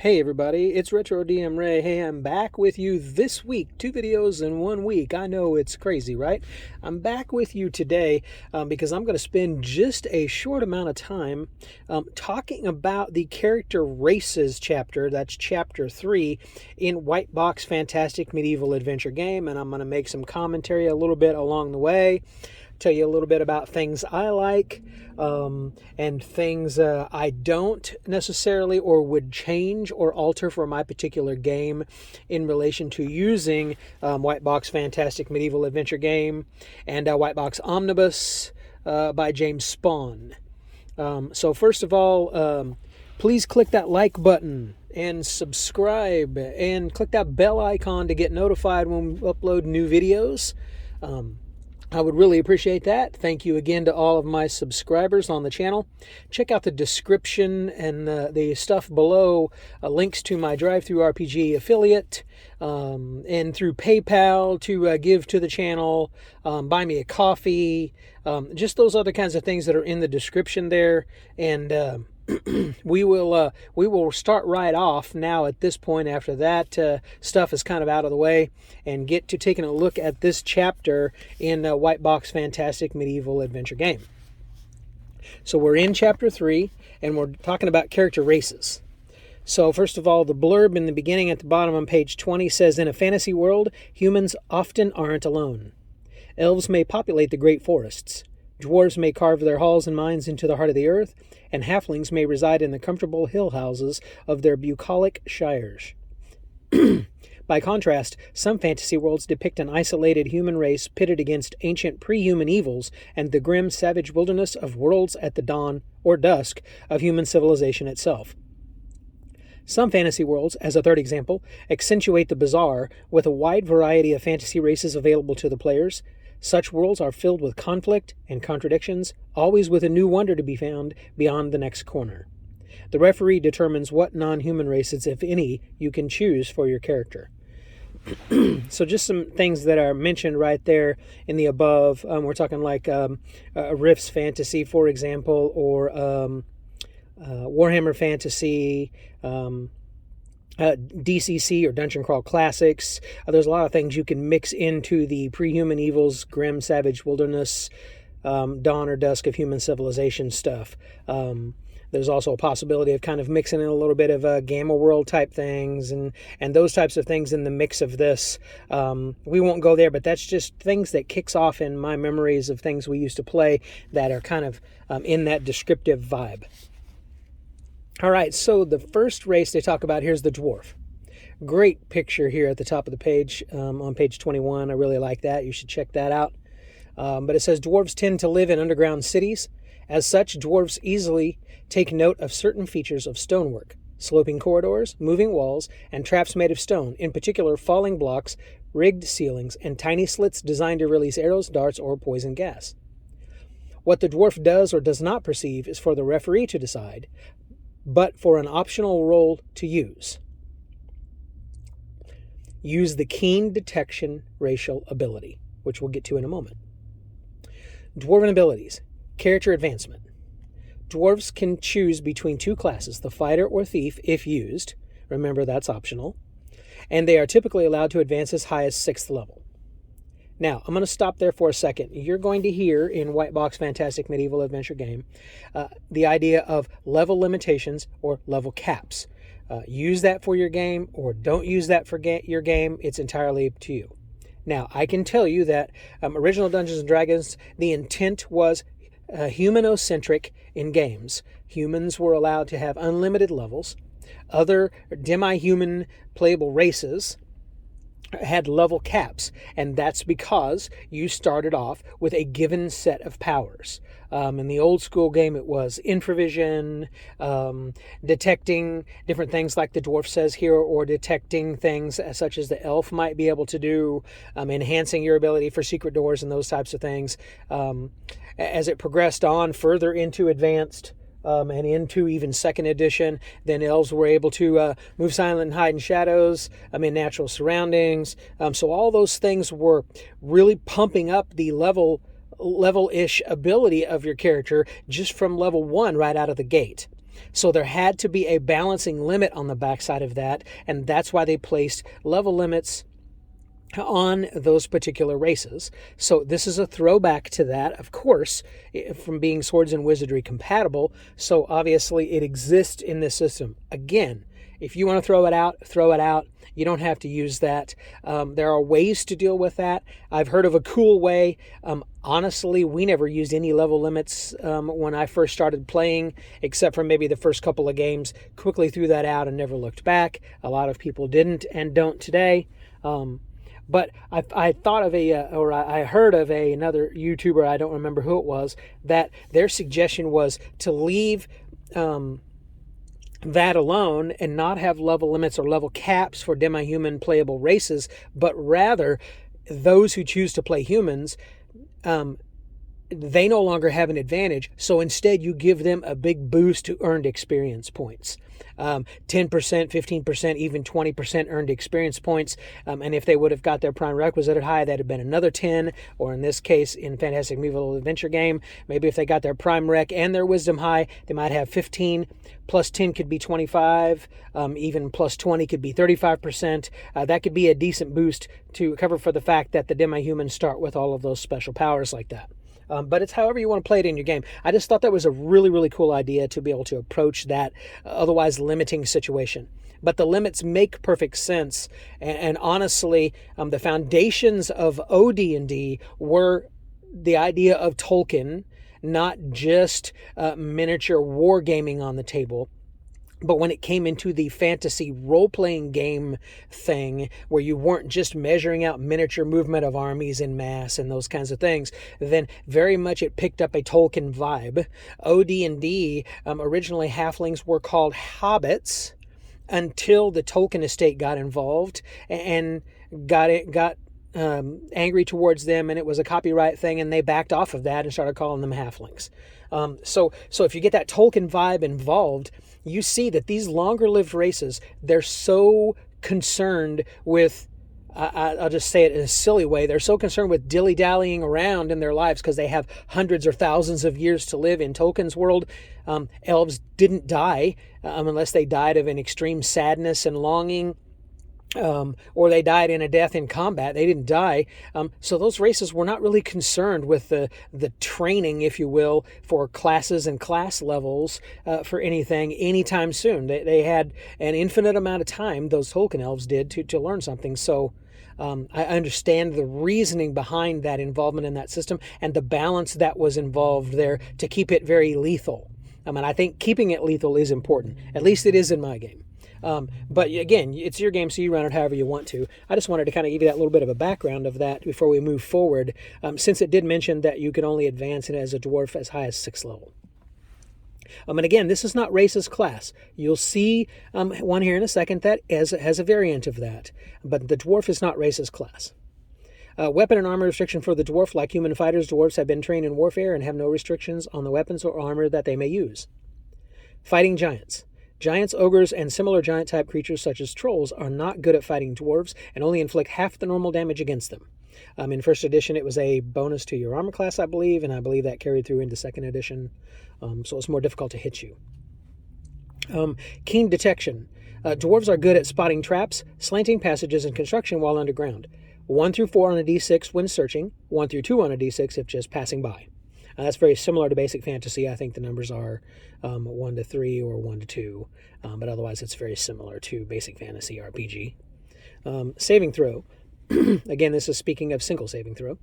Hey everybody, it's Retro DM Ray. Hey, I'm back with you this week. 2 videos in 1 week. I know it's crazy, right? I'm back with you today because I'm going to spend just a short amount of time talking about the character races chapter. That's chapter 3 in White Box Fantastic Medieval Adventure Game. And I'm going to make some commentary a little bit along the way. Tell you a little bit about things I like and things I don't necessarily or would change or alter for my particular game in relation to using White Box Fantastic Medieval Adventure Game and White Box Omnibus by James Spawn. So first of all, please click that like button and subscribe and click that bell icon to get notified when we upload new videos. I would really appreciate that. Thank you again to all of my subscribers on the channel. Check out the description and the stuff below, links to my Drive-Thru RPG affiliate, and through PayPal to give to the channel, buy me a coffee, just those other kinds of things that are in the description there. And we will start right off now at this point after that stuff is kind of out of the way and get to taking a look at this chapter in White Box Fantastic Medieval Adventure Game. So we're in chapter 3 and we're talking about character races. So first of all, the blurb in the beginning at the bottom on page 20 says, in a fantasy world, humans often aren't alone. Elves may populate the great forests. Dwarves may carve their halls and mines into the heart of the earth, and halflings may reside in the comfortable hill houses of their bucolic shires. By contrast, some fantasy worlds depict an isolated human race pitted against ancient pre-human evils and the grim, savage wilderness of worlds at the dawn or dusk of human civilization itself. Some fantasy worlds, as a third example, accentuate the bizarre with a wide variety of fantasy races available to the players. Such worlds are filled with conflict and contradictions, always with a new wonder to be found beyond the next corner. The referee determines what non-human races, if any, you can choose for your character. So just some things that are mentioned right there in the above. We're talking like Rift's Fantasy, for example, or Warhammer Fantasy, DCC or Dungeon Crawl Classics. There's a lot of things you can mix into the pre-human evils, grim, savage wilderness, dawn or dusk of human civilization stuff. There's also a possibility of kind of mixing in a little bit of Gamma World type things and those types of things in the mix of this. We won't go there, but that's just things that kicks off in my memories of things we used to play that are kind of in that descriptive vibe. All right, so the first race they talk about here is the dwarf. Great picture here at the top of the page on page 21. I really like that. You should check that out. But it says dwarves tend to live in underground cities. As such, dwarves easily take note of certain features of stonework, sloping corridors, moving walls, and traps made of stone, in particular falling blocks, rigged ceilings, and tiny slits designed to release arrows, darts, or poison gas. What the dwarf does or does not perceive is for the referee to decide, but for an optional role to use. Use the keen detection racial ability, which we'll get to in a moment. Dwarven abilities. Character advancement. Dwarves can choose between 2 classes, the fighter or thief, if used. Remember, that's optional. And they are typically allowed to advance as high as 6th level. Now, I'm going to stop there for a second. You're going to hear in White Box Fantastic Medieval Adventure Game the idea of level limitations or level caps. Use that for your game or don't use that for your game. It's entirely up to you. Now, I can tell you that original Dungeons & Dragons, the intent was humanocentric in games. Humans were allowed to have unlimited levels. Other demi-human playable races had level caps, and that's because you started off with a given set of powers. In the old school game, it was infravision, detecting different things like the dwarf says here, or detecting things such as the elf might be able to do, enhancing your ability for secret doors and those types of things. As it progressed on further into advanced and into even 2nd edition, then elves were able to move silent and hide in shadows, in natural surroundings. So all those things were really pumping up the level-ish ability of your character just from level 1 right out of the gate. So there had to be a balancing limit on the backside of that, and that's why they placed level limits on those particular races. So this is a throwback to that, of course, from being Swords and Wizardry compatible. So obviously it exists in this system. Again, if you want to throw it out, throw it out. You don't have to use that. There are ways to deal with that. I've heard of a cool way. Honestly, we never used any level limits when I first started playing, except for maybe the first couple of games. Quickly threw that out and never looked back. A lot of people didn't and don't today. But I thought of I heard of another YouTuber, I don't remember who it was, that their suggestion was to leave that alone and not have level limits or level caps for demi-human playable races, but rather those who choose to play humans, they no longer have an advantage. So instead you give them a big boost to earned experience points. 10%, 15%, even 20% earned experience points. And if they would have got their prime requisite high, that'd have been another 10. Or in this case, in Fantastic Medieval Adventure game, maybe if they got their prime rec and their wisdom high, they might have 15. Plus 10 could be 25. Even plus 20 could be 35%. That could be a decent boost to cover for the fact that the demi-humans start with all of those special powers like that. But it's however you want to play it in your game. I just thought that was a really, really cool idea to be able to approach that otherwise limiting situation. But the limits make perfect sense. And honestly, the foundations of OD&D were the idea of Tolkien, not just miniature wargaming on the table. But when it came into the fantasy role-playing game thing, where you weren't just measuring out miniature movement of armies in mass and those kinds of things, then very much it picked up a Tolkien vibe. OD&D, originally halflings were called hobbits until the Tolkien estate got involved and got angry towards them, and it was a copyright thing, and they backed off of that and started calling them halflings. So if you get that Tolkien vibe involved, you see that these longer-lived races, they're so concerned with, I'll just say it in a silly way, they're so concerned with dilly-dallying around in their lives because they have hundreds or thousands of years to live in Tolkien's world. Elves didn't die unless they died of an extreme sadness and longing. Or they died in a death in combat. They didn't die. So those races were not really concerned with the training, if you will, for classes and class levels for anything anytime soon. They had an infinite amount of time, those Tolkien elves did, to learn something. So I understand the reasoning behind that involvement in that system and the balance that was involved there to keep it very lethal. I mean, I think keeping it lethal is important. At least it is in my game. But again, it's your game, so you run it however you want to. I just wanted to kind of give you that little bit of a background of that before we move forward, since it did mention that you can only advance it as a dwarf as high as 6th level. And again, this is not race as class. You'll see one here in a second that has a variant of that, but the dwarf is not race as class. Weapon and armor restriction for the dwarf. Like human fighters, dwarves have been trained in warfare and have no restrictions on the weapons or armor that they may use. Fighting giants. Giants, ogres, and similar giant-type creatures such as trolls are not good at fighting dwarves and only inflict half the normal damage against them. In first edition, it was a bonus to your armor class, I believe, and I believe that carried through into second edition, so it's more difficult to hit you. Keen detection. Dwarves are good at spotting traps, slanting passages, and construction while underground. 1 through 4 on a d6 when searching, 1 through 2 on a d6 if just passing by. That's very similar to basic fantasy. I think the numbers are 1 to 3 or 1 to 2, but otherwise it's very similar to basic fantasy RPG. Saving throw. Again, this is speaking of single saving throw.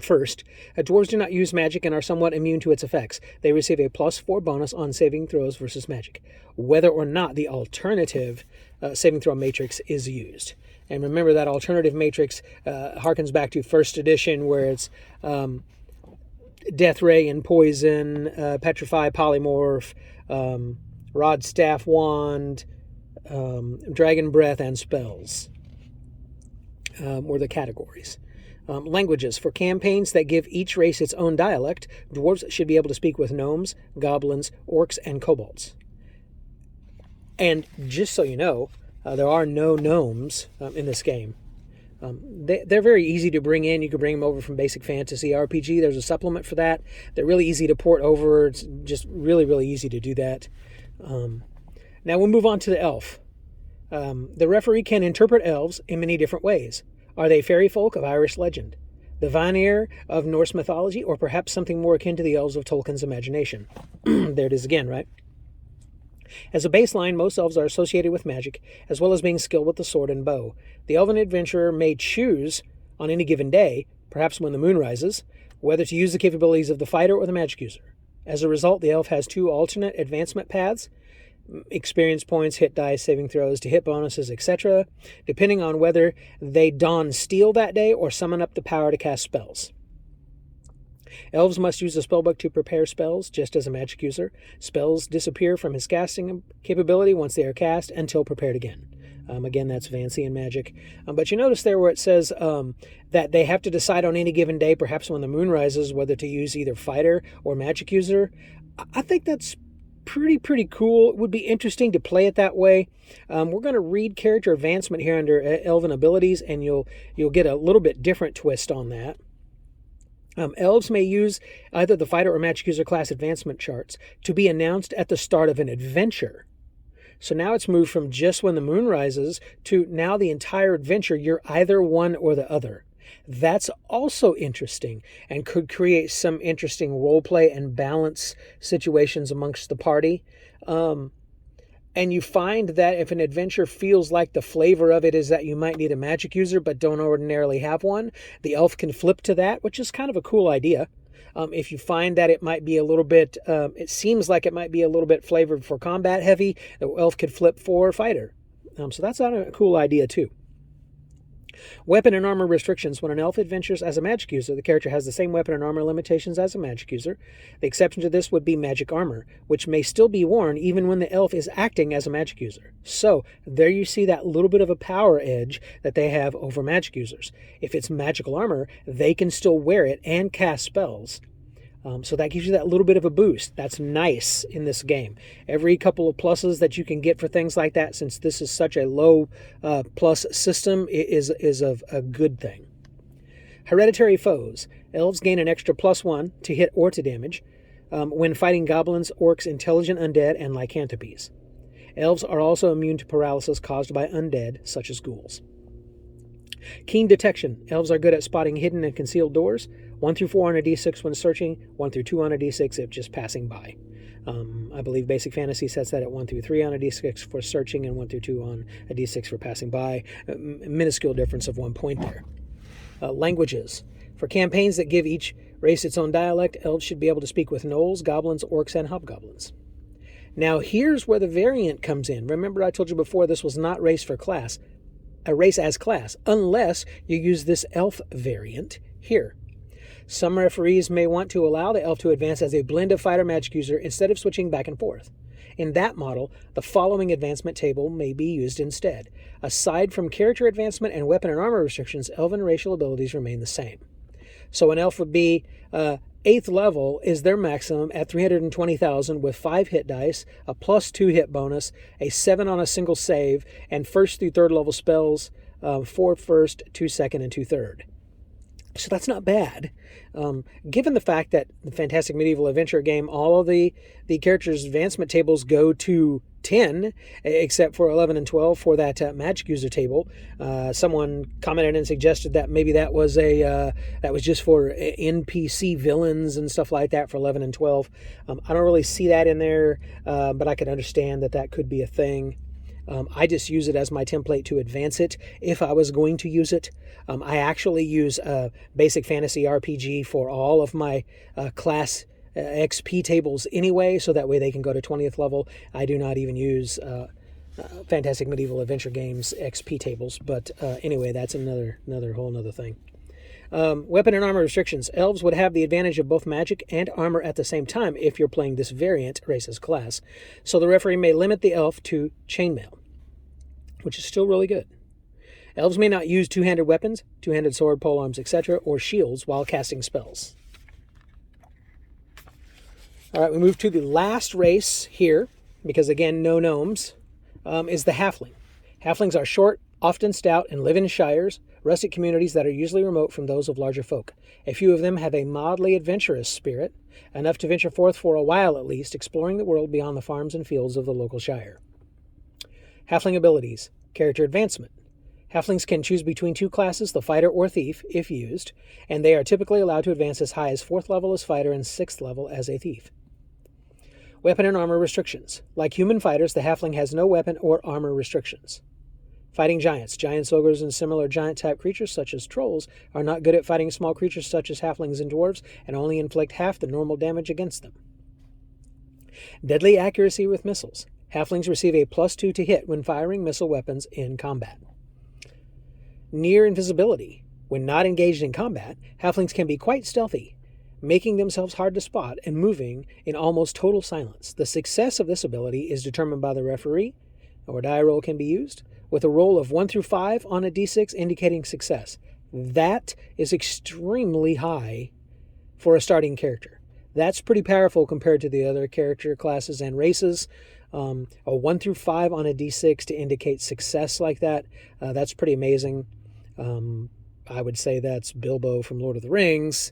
First, dwarves do not use magic and are somewhat immune to its effects. They receive a +4 bonus on saving throws versus magic, whether or not the alternative saving throw matrix is used. And remember that alternative matrix harkens back to first edition, where it's Death Ray and Poison, Petrify, Polymorph, Rod, Staff, Wand, Dragon Breath, and Spells were the categories. Languages. For campaigns that give each race its own dialect, dwarves should be able to speak with gnomes, goblins, orcs, and kobolds. And just so you know, there are no gnomes in this game. They're very easy to bring in. You can bring them over from Basic Fantasy RPG. There's a supplement for that. They're really easy to port over. It's just really, really easy to do that. Now we'll move on to the elf. The referee can interpret elves in many different ways. Are they fairy folk of Irish legend, the Vanir of Norse mythology, or perhaps something more akin to the elves of Tolkien's imagination? There it is again, right? As a baseline, most elves are associated with magic, as well as being skilled with the sword and bow. The elven adventurer may choose, on any given day, perhaps when the moon rises, whether to use the capabilities of the fighter or the magic user. As a result, the elf has two alternate advancement paths: experience points, hit dice, saving throws, to hit bonuses, etc., depending on whether they don steel that day or summon up the power to cast spells. Elves must use a spellbook to prepare spells, just as a magic user. Spells disappear from his casting capability once they are cast until prepared again. Again, that's fancy in magic. But you notice there where it says that they have to decide on any given day, perhaps when the moon rises, whether to use either fighter or magic user. I think that's pretty cool. It would be interesting to play it that way. We're going to read character advancement here under Elven abilities, and you'll get a little bit different twist on that. Elves may use either the fighter or magic user class advancement charts to be announced at the start of an adventure. So now it's moved from just when the moon rises to now the entire adventure, you're either one or the other. That's also interesting and could create some interesting roleplay and balance situations amongst the party. And you find that if an adventure feels like the flavor of it is that you might need a magic user but don't ordinarily have one, the elf can flip to that, which is kind of a cool idea. If you find that it might be a little bit, it seems like it might be a little bit flavored for combat heavy, the elf could flip for fighter. So that's a cool idea too. Weapon and armor restrictions. When an elf adventures as a magic user, the character has the same weapon and armor limitations as a magic user. The exception to this would be magic armor, which may still be worn even when the elf is acting as a magic user. So there you see that little bit of a power edge that they have over magic users. If it's magical armor, they can still wear it and cast spells. So that gives you that little bit of a boost. That's nice in this game. Every couple of pluses that you can get for things like that, since this is such a low plus system, is a good thing. Hereditary foes. Elves gain an extra +1 to hit or to damage when fighting goblins, orcs, intelligent undead, and lycanthropes. Elves are also immune to paralysis caused by undead, such as ghouls. Keen detection. Elves are good at spotting hidden and concealed doors. 1 through 4 on a d6 when searching, 1 through 2 on a d6 if just passing by. I believe Basic Fantasy sets that at 1 through 3 on a d6 for searching and 1 through 2 on a d6 for passing by. Minuscule difference of 1 point there. Languages. For campaigns that give each race its own dialect, elves should be able to speak with gnolls, goblins, orcs, and hobgoblins. Now here's where the variant comes in. Remember I told you before this was not race for class, a race as class, unless you use this elf variant here. Some referees may want to allow the elf to advance as a blend of fighter magic user instead of switching back and forth. In that model, the following advancement table may be used instead. Aside from character advancement and weapon and armor restrictions, elven racial abilities remain the same. So an elf would be 8th level is their maximum at 320,000 with 5 hit dice, a +2 hit bonus, a 7 on a single save, and 1st through 3rd level spells, 4 first, 2 second, and 2 third. So that's not bad. Given the fact that the Fantastic Medieval Adventure game, all of the characters' advancement tables go to 10, except for 11 and 12 for that magic user table. Someone commented and suggested that maybe that was just for NPC villains and stuff like that for 11 and 12. I don't really see that in there, but I can understand that could be a thing. I just use it as my template to advance it if I was going to use it. I actually use Basic Fantasy RPG for all of my class XP tables anyway, so that way they can go to 20th level. I do not even use Fantastic Medieval Adventure Games XP tables, but anyway, that's another whole nother thing. Weapon and armor restrictions. Elves would have the advantage of both magic and armor at the same time if you're playing this variant races class. So the referee may limit the elf to chainmail, which is still really good. Elves may not use two-handed weapons, two-handed sword, polearms, etc., or shields while casting spells. All right, we move to the last race here, because again, no gnomes, is the halfling. Halflings are short, Often stout and live in shires, rustic communities that are usually remote from those of larger folk. A few of them have a mildly adventurous spirit, enough to venture forth for a while at least, exploring the world beyond the farms and fields of the local shire. Halfling abilities. Character advancement. Halflings can choose between two classes, the fighter or thief, if used, and they are typically allowed to advance as high as 4th level as fighter and 6th level as a thief. Weapon and armor restrictions. Like human fighters, the halfling has no weapon or armor restrictions. Fighting giants. Giants, ogres, and similar giant-type creatures such as trolls are not good at fighting small creatures such as halflings and dwarves and only inflict half the normal damage against them. Deadly accuracy with missiles. Halflings receive a +2 to hit when firing missile weapons in combat. Near invisibility. When not engaged in combat, halflings can be quite stealthy, making themselves hard to spot and moving in almost total silence. The success of this ability is determined by the referee, or die roll can be used, with a roll of 1 through 5 on a d6 indicating success. That is extremely high for a starting character. That's pretty powerful compared to the other character classes and races. A 1 through 5 on a d6 to indicate success like that, that's pretty amazing. I would say that's Bilbo from Lord of the Rings,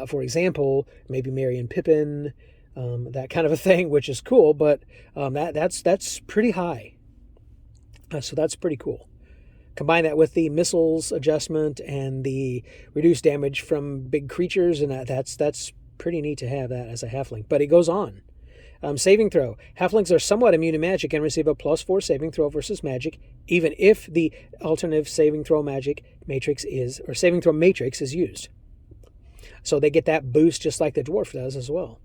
for example, maybe Merry and Pippin, that kind of a thing, which is cool, but that's pretty high. So that's pretty cool. Combine that with the missiles adjustment and the reduced damage from big creatures, and that's pretty neat to have that as a halfling. But it goes on. Saving throw. Halflings are somewhat immune to magic and receive a +4 saving throw versus magic, even if the alternative saving throw matrix is used. So they get that boost just like the dwarf does as well.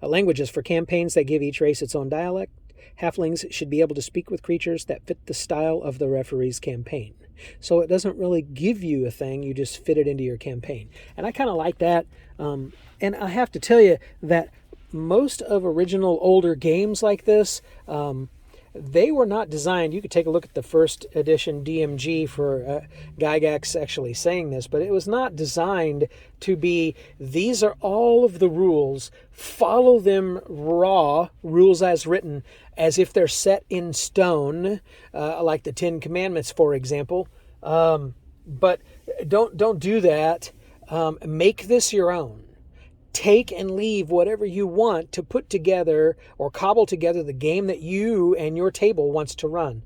Languages. For campaigns that give each race its own dialect, halflings should be able to speak with creatures that fit the style of the referee's campaign. So it doesn't really give you a thing, you just fit it into your campaign. And I kind of like that. And I have to tell you that most of original older games like this, they were not designed. You could take a look at the first edition DMG for Gygax actually saying this, but it was not designed to be, these are all of the rules, follow them raw, rules as written, as if they're set in stone, like the 10 Commandments, for example. But don't do that. Make this your own. Take and leave whatever you want to put together or cobble together the game that you and your table wants to run.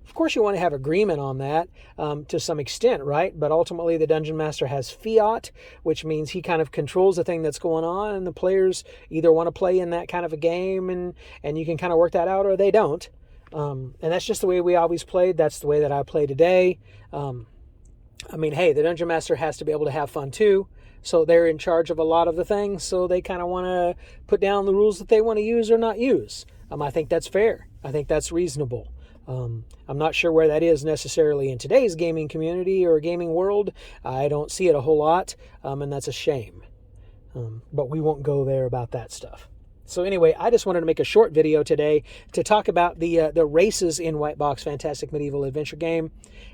Of course, you want to have agreement on that to some extent, right? But ultimately, the Dungeon Master has fiat, which means he kind of controls the thing that's going on, and the players either want to play in that kind of a game, and you can kind of work that out, or they don't. And that's just the way we always played. That's the way that I play today. I mean, hey, the Dungeon Master has to be able to have fun too. So they're in charge of a lot of the things, so they kind of want to put down the rules that they want to use or not use. I think that's fair. I think that's reasonable. I'm not sure where that is necessarily in today's gaming community or gaming world. I don't see it a whole lot, and that's a shame. But we won't go there about that stuff. So anyway, I just wanted to make a short video today to talk about the races in White Box Fantastic Medieval Adventure game,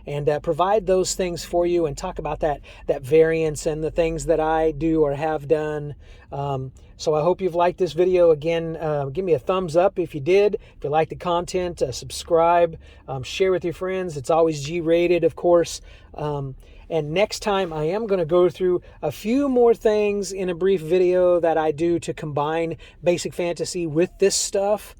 and provide those things for you and talk about that variance and the things that I do or have done. So I hope you've liked this video. Again, give me a thumbs up if you did. If you like the content, subscribe, share with your friends. It's always G-rated, of course. And next time I am going to go through a few more things in a brief video that I do to combine basic fantasy with this stuff.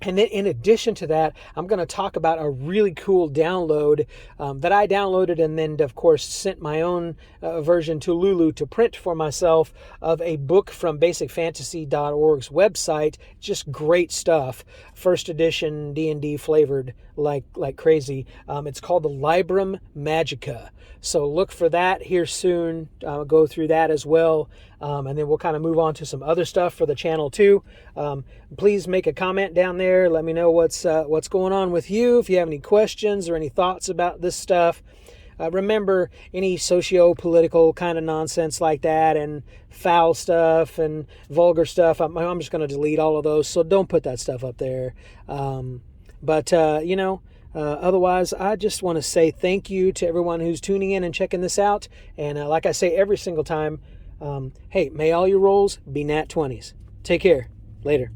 And then in addition to that, I'm going to talk about a really cool download that I downloaded and then, of course, sent my own version to Lulu to print for myself of a book from basicfantasy.org's website. Just great stuff. First edition D&D flavored like crazy. It's called the Librum Magica. So look for that here soon. I'll go through that as well. And then we'll kind of move on to some other stuff for the channel too. Please make a comment down there. Let me know what's going on with you. If you have any questions or any thoughts about this stuff. Remember, any socio-political kind of nonsense like that and foul stuff and vulgar stuff, I'm just going to delete all of those. So don't put that stuff up there. Otherwise, I just want to say thank you to everyone who's tuning in and checking this out. And like I say every single time, hey, may all your rolls be nat 20s. Take care. Later.